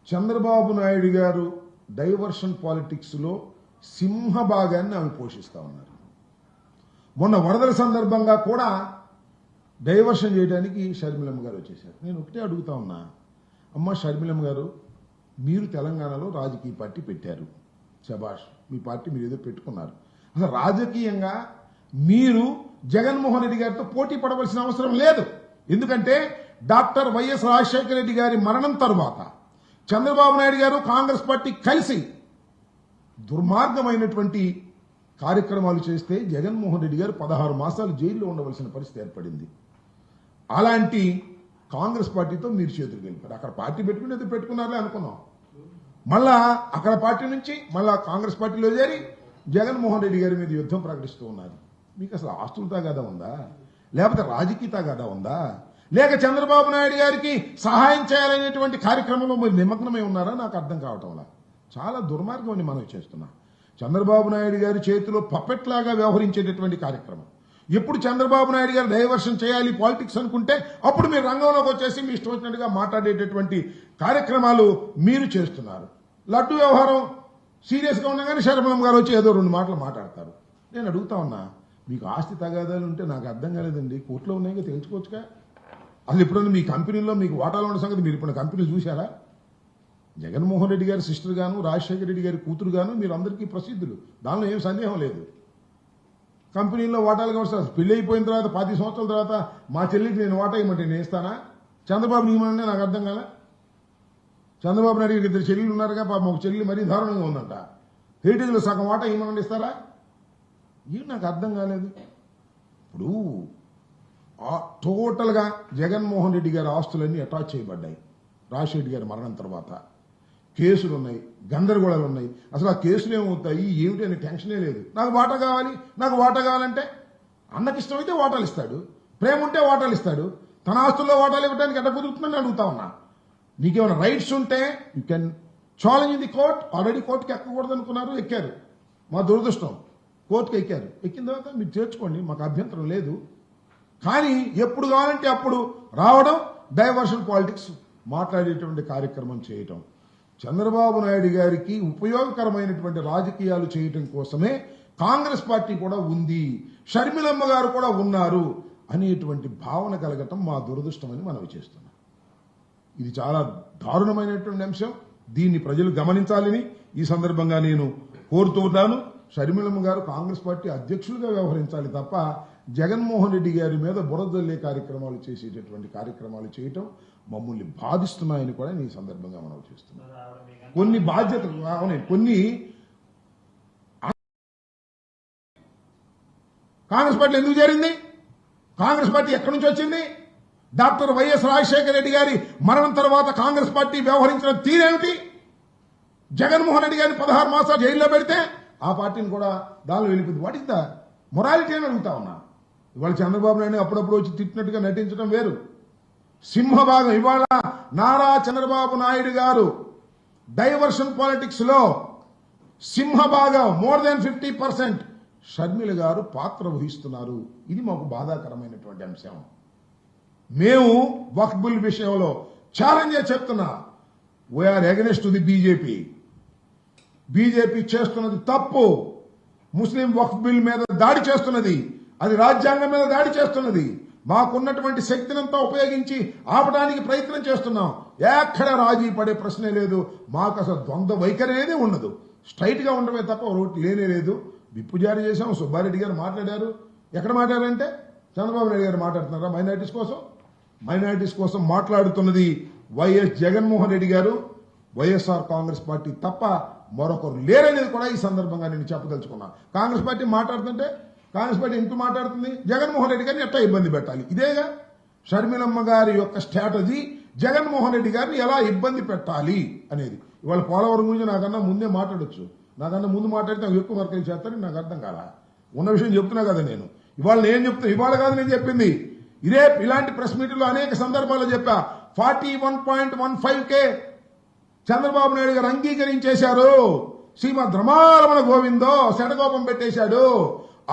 చంద్రబాబు నాయుడు గారు diversion politics లో సింహభాగాన్ని ఆమె పోషిస్తా ఉన్నారు. మొన్న వరదల సందర్భంగా కూడా డైవర్షన్ చేయడానికి షర్మిలమ్మ గారు వచ్చేసారు. నేను ఒకటే అడుగుతా ఉన్నా, అమ్మ షర్మిలమ్మ గారు, మీరు తెలంగాణలో రాజకీయ పార్టీ పెట్టారు, శభాష్, మీ పార్టీ మీరు ఏదో పెట్టుకున్నారు. అసలు రాజకీయంగా మీరు జగన్మోహన్ రెడ్డి గారితో పోటీ పడవలసిన అవసరం లేదు. ఎందుకంటే డాక్టర్ వైఎస్ రాజశేఖర రెడ్డి గారి మరణం తరువాత చంద్రబాబు నాయుడు గారు కాంగ్రెస్ పార్టీ కలిసి దుర్మార్గమైనటువంటి కార్యక్రమాలు చేస్తే జగన్మోహన్ రెడ్డి గారు 16 మాసాలు జైల్లో ఉండవలసిన పరిస్థితి ఏర్పడింది. అలాంటి కాంగ్రెస్ పార్టీతో మీరు చేతులు గెలిపారు. అక్కడ పార్టీ పెట్టుకునేది పెట్టుకున్నారులే అనుకున్నాం. మళ్ళా అక్కడ పార్టీ నుంచి మళ్ళా కాంగ్రెస్ పార్టీలో చేరి జగన్మోహన్ రెడ్డి గారి మీద యుద్ధం ప్రకటిస్తూ ఉన్నారు. మీకు అసలు ఆస్తుల తగాదా ఉందా, లేకపోతే రాజకీయ తగాదా ఉందా, లేక చంద్రబాబు నాయుడు గారికి సహాయం చేయాలనేటువంటి కార్యక్రమంలో మీరు నిమగ్నమై ఉన్నారా? నాకు అర్థం కావటంలా. చాలా దుర్మార్గం అని మనం చేస్తున్నా. చంద్రబాబు నాయుడు గారి చేతిలో పప్పెట్ లాగా వ్యవహరించేటటువంటి కార్యక్రమం. ఎప్పుడు చంద్రబాబు నాయుడు గారు డైవర్షన్ చేయాలి పాలిటిక్స్ అనుకుంటే అప్పుడు మీరు రంగంలోకి వచ్చేసి మీ ఇష్టం వచ్చినట్టుగా మాట్లాడేటటువంటి కార్యక్రమాలు మీరు చేస్తున్నారు. లడ్డు వ్యవహారం సీరియస్గా ఉండగానే శర్మలమ్మ గారు వచ్చి ఏదో 2 మాటలు మాట్లాడతారు. నేను అడుగుతా ఉన్నా, మీకు ఆస్తి తగాదాలు ఉంటే నాకు అర్థం కాలేదండి, కోర్టులో ఉన్నాయిగా తెలుసుకోవచ్చుగా. అసలు ఎప్పుడన్నా మీ కంపెనీలో మీకు వాటాలు ఉన్న సంగతి మీరు ఇప్పుడు కంపెనీలు చూశారా? జగన్మోహన్ రెడ్డి గారి సిస్టర్ గాను, రాజశేఖర రెడ్డి గారి కూతురు గాను మీరు అందరికీ ప్రసిద్ధులు, దానిలో ఏం సందేహం లేదు. కంపెనీల్లో వాటాలు కావచ్చు. పెళ్లి అయిపోయిన తర్వాత 10 సంవత్సరాల తర్వాత మా చెల్లికి నేను వాటా ఇవ్వమంటే నేను ఇస్తానా? చంద్రబాబు నియమనే నాకు అర్థం కాలే. చంద్రబాబు నాయుడు గారికి 2 చెల్లెలు ఉన్నారుగా, పాపం ఒక చెల్లి మరీ దారుణంగా ఉందంట. హెరిటేజ్లో సగం వాటా ఇవ్వమని ఇస్తారా? ఏం నాకు అర్థం కాలేదు. ఇప్పుడు టోటల్గా జగన్మోహన్ రెడ్డి గారి ఆస్తులన్నీ అటాచ్ చేయబడ్డాయి. రాజశేఖర రెడ్డి గారి మరణం తర్వాత కేసులు ఉన్నాయి, గందరగోళాలు ఉన్నాయి. అసలు ఆ కేసులు ఏమవుతాయి ఏమిటి అనే టెన్షనే లేదు. నాకు వాటా కావాలి, నాకు వాటా కావాలంటే అన్నకి ఇష్టమైతే వాటాలు ఇస్తాడు, ప్రేమ ఉంటే వాటాలు ఇస్తాడు. తన ఆస్తుల్లో వాటాలు ఇవ్వడానికి ఎట్ట కుదురుతుందని అడుగుతా ఉన్నా. నీకేమైనా రైట్స్ ఉంటే you can challenge in the court. Already కోర్టుకి ఎక్కకూడదు అనుకున్నారు, ఎక్కారు. మా దురదృష్టం, కోర్టుకి ఎక్కారు. ఎక్కిన తర్వాత మీరు చేర్చుకోండి, మాకు అభ్యంతరం లేదు. కానీ ఎప్పుడు కావాలంటే అప్పుడు రావడం, డైవర్షన్ పాలిటిక్స్ మాట్లాడేటువంటి కార్యక్రమం చేయటం, చంద్రబాబు నాయుడు గారికి ఉపయోగకరమైనటువంటి రాజకీయాలు చేయటం కోసమే కాంగ్రెస్ పార్టీ కూడా ఉంది, షర్మిలమ్మ గారు కూడా ఉన్నారు అనేటువంటి భావన కలగటం మా దురదృష్టమని మనవి చేస్తున్నాం. ఇది చాలా దారుణమైనటువంటి అంశం. దీన్ని ప్రజలు గమనించాలని ఈ సందర్భంగా నేను కోరుతున్నాను. షర్మిలమ్మ గారు కాంగ్రెస్ పార్టీ అధ్యక్షులుగా వ్యవహరించాలి తప్ప జగన్మోహన్ రెడ్డి గారి మీద బురదల్లే కార్యక్రమాలు చేసేటటువంటి కార్యక్రమాలు చేయటం మమ్మల్ని బాధిస్తున్నాయని కూడా ఈ సందర్భంగా మనం చేస్తున్నాం. కొన్ని బాధ్యతలు కొన్ని కాంగ్రెస్ పార్టీ ఎందుకు చేరింది? కాంగ్రెస్ పార్టీ ఎక్కడి నుంచి వచ్చింది? డాక్టర్ వైఎస్ రాజశేఖర రెడ్డి గారి మరణం తర్వాత కాంగ్రెస్ పార్టీ వ్యవహరించిన తీరేమిటి? జగన్మోహన్ రెడ్డి గారిని 16 మాసాలు జైల్లో పెడితే ఆ పార్టీని కూడా దానిలో వెళ్ళిపోయింది. వాట్ ఇస్ ద మొరాలిటీ అని అడుగుతా ఉన్నా. ఇవాళ చంద్రబాబు నాయుడు అప్పుడప్పుడు వచ్చి తిట్టినట్టుగా నటించడం వేరు. సింహభాగం ఇవాళ నారా చంద్రబాబు నాయుడు గారు డైవర్షన్ పాలిటిక్స్ లో సింహభాగం మోర్ దాన్ 50% షర్మిల గారు పాత్ర వహిస్తున్నారు. ఇది మాకు బాధాకరమైనటువంటి అంశం. మేము వక్ఫ్ బిల్ విషయంలో ఛాలెంజ్ చెప్తున్నా, we are against to the BJP. BJP చేస్తున్నది తప్పు. ముస్లిం వక్ఫ్ బిల్ మీద దాడి చేస్తున్నది, అది రాజ్యాంగం మీద దాడి చేస్తున్నది. మాకున్నటువంటి శక్తినంతా ఉపయోగించి ఆపడానికి ప్రయత్నం చేస్తున్నాం. ఎక్కడ రాజీ పడే ప్రశ్నే లేదు. మాకు అసలు ద్వంద్వ వైఖరి అనేది ఉండదు. స్ట్రైట్ గా ఉండమే తప్ప రోడ్డు లేనే లేదు. విప్పు జారీ చేశాం. సుబ్బారెడ్డి గారు మాట్లాడారు. ఎక్కడ మాట్లాడారంటే చంద్రబాబు నాయుడు గారు మాట్లాడుతున్నారా మైనారిటీస్ కోసం? మైనారిటీస్ కోసం మాట్లాడుతున్నది వైఎస్ జగన్మోహన్ రెడ్డి గారు, వైఎస్ఆర్ కాంగ్రెస్ పార్టీ తప్ప మరొకరు లేరనేది కూడా ఈ సందర్భంగా నేను చెప్పదలుచుకున్నా. కాంగ్రెస్ పార్టీ మాట్లాడుతుంటే కాంగ్రెస్ పార్టీ ఎందుకు మాట్లాడుతుంది? జగన్మోహన్ రెడ్డి గారిని ఎట్లా ఇబ్బంది పెట్టాలి, ఇదేగా షర్మిలమ్మ గారి యొక్క స్ట్రాటజీ. జగన్మోహన్ రెడ్డి గారిని ఎలా ఇబ్బంది పెట్టాలి అనేది. ఇవాళ పోలవరం గురించి నాకన్నా ముందే మాట్లాడొచ్చు. నాకన్నా ముందు మాట్లాడితే ఎక్కువ వర్కలు చేస్తారని నాకు అర్థం కాదా. ఉన్న విషయం చెప్తున్నా కదా నేను. ఇవాళ నేను చెప్తున్నా, ఇవాళ కాదు నేను చెప్పింది. ఇదే ఇలాంటి ప్రెస్ మీట్లో అనేక సందర్భాల్లో చెప్పా. 41.15K చంద్రబాబు నాయుడు గారు అంగీకరించేశారు. శ్రీమద్ రమారమణ గోవిందో శటకోపం పెట్టేశాడు.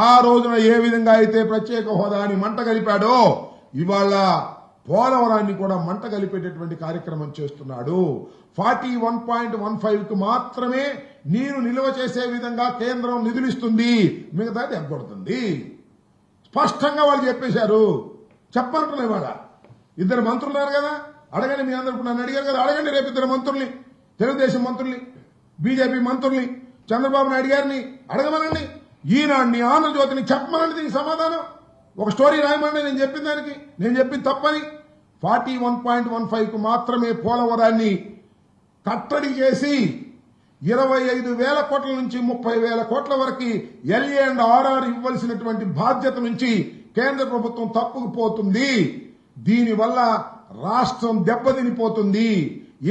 ఆ రోజున ఏ విధంగా అయితే ప్రత్యేక హోదాని మంట కలిపాడో ఇవాళ పోలవరాన్ని కూడా మంట కలిపేటటువంటి కార్యక్రమం చేస్తున్నాడు. 41.15కు మాత్రమే నీరు నిల్వ చేసే విధంగా కేంద్రం నిధులిస్తుంది, మిగతాది ఎగ్గొడుతుంది. స్పష్టంగా వాళ్ళు చెప్పేశారు. చెప్పనుకున్నాయి వాళ్ళ ఇద్దరు మంత్రులు ఉన్నారు కదా, అడగండి. మీ అందరూ నన్ను అడిగారు కదా, అడగండి రేపు ఇద్దరు మంత్రుల్ని, తెలుగుదేశం మంత్రుల్ని, బీజేపీ మంత్రుల్ని, చంద్రబాబు నాయుడు గారిని అడగమనండి, ఈనాడిని, ఆంధ్రజ్యోతిని చెప్పమనండి. దీనికి సమాధానం ఒక స్టోరీ రాయమని నేను చెప్పిన దానికి, నేను చెప్పింది తప్పని. 41.15కు మాత్రమే పోలవరాన్ని కట్టడి చేసి 25,000 కోట్ల నుంచి 30,000 కోట్ల వరకు LA&RR ఇవ్వాల్సినటువంటి బాధ్యత నుంచి కేంద్ర ప్రభుత్వం తప్పుకుపోతుంది. దీనివల్ల రాష్ట్రం దెబ్బతినిపోతుంది.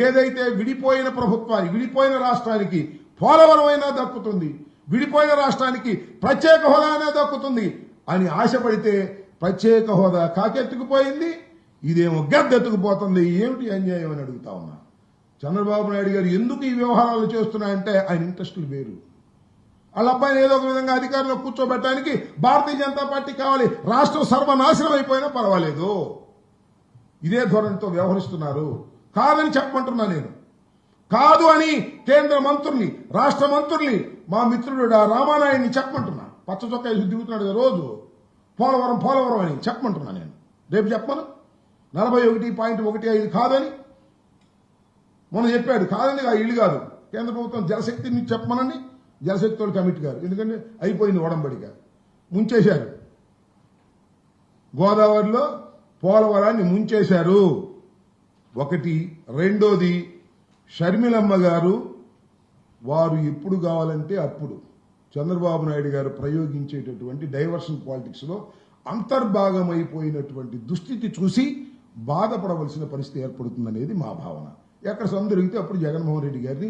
ఏదైతే విడిపోయిన ప్రభుత్వానికి, విడిపోయిన రాష్ట్రానికి పోలవరం అయినా దక్కుతుంది, విడిపోయిన రాష్ట్రానికి ప్రత్యేక హోదానే దక్కుతుంది అని ఆశపడితే ప్రత్యేక హోదా కాకెత్తుకుపోయింది, ఇదేమో గద్దెత్తుకుపోతుంది. ఏమిటి అన్యాయం అని అడుగుతా ఉన్నా. చంద్రబాబు నాయుడు గారు ఎందుకు ఈ వ్యవహారాలు చేస్తున్నాయంటే ఆయన ఇంట్రెస్టులు వేరు. వాళ్ళ అబ్బాయిని ఏదో ఒక విధంగా అధికారంలో కూర్చోబెట్టడానికి భారతీయ జనతా పార్టీ కావాలి. రాష్ట్రం సర్వనాశనం అయిపోయినా పర్వాలేదు, ఇదే ధోరణితో వ్యవహరిస్తున్నారు. కాదని చెప్పమంటున్నా నేను. కాదు అని కేంద్ర మంత్రుల్ని, రాష్ట్ర మంత్రుల్ని, మా మిత్రుడు రామానాయుడిని చెప్పమంటున్నా. పచ్చ చొక్కా వేసి దిగుతున్నాడు రోజు పోలవరం పోలవరం అని చెప్పమంటున్నా నేను. రేపు చెప్పను 41.15 కాదని మొన్న చెప్పాడు. కాదని ఆ ఇల్లు కాదు, కేంద్ర ప్రభుత్వం జలశక్తిని చెప్పమనండి. జలశక్తి వాళ్ళు కమిటీ గారు, ఎందుకంటే అయిపోయింది ఒడంబడిగా, ముంచేశారు. గోదావరిలో పోలవరాన్ని ముంచేశారు. ఒకటి. రెండోది, షర్మిలమ్మ గారు వారు ఎప్పుడు కావాలంటే అప్పుడు చంద్రబాబు నాయుడు గారు ప్రయోగించేటటువంటి డైవర్షన్ పాలిటిక్స్ లో అంతర్భాగమైపోయినటువంటి దుస్థితి చూసి బాధపడవలసిన పరిస్థితి ఏర్పడుతుందనేది మా భావన. ఎక్కడ సందరిగితే అప్పుడు జగన్మోహన్ రెడ్డి గారిని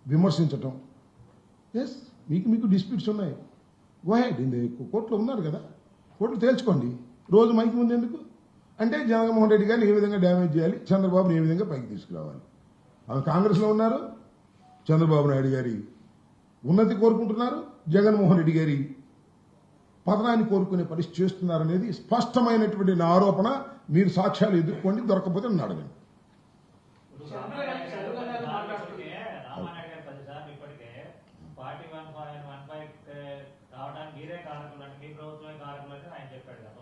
విమర్శించటం. ఎస్, మీకు డిస్ప్యూట్స్ ఉన్నాయి, గో హెడ్. కోర్టులో ఉన్నారు కదా, కోర్టులు తేల్చుకోండి. రోజు మైకి ముందు ఎందుకు అంటే జగన్మోహన్ రెడ్డి గారిని ఏ విధంగా డ్యామేజ్ చేయాలి, చంద్రబాబుని ఏ విధంగా పైకి తీసుకురావాలి. ఆమె కాంగ్రెస్లో ఉన్నారు, చంద్రబాబు నాయుడు గారి ఉన్నతి కోరుకుంటున్నారు, జగన్మోహన్ రెడ్డి గారి పతనాన్ని కోరుకునే పరిస్థితి చేస్తున్నారనేది స్పష్టమైనటువంటి నా ఆరోపణ. మీరు సాక్ష్యాలు ఎదుర్కోండి, దొరకకపోతే నన్ను అడగండి. రావడానికి మీరే కారకులు అంటే, మీ ప్రభుత్వమే కారకులు అని ఆయన చెప్పాడు కదా.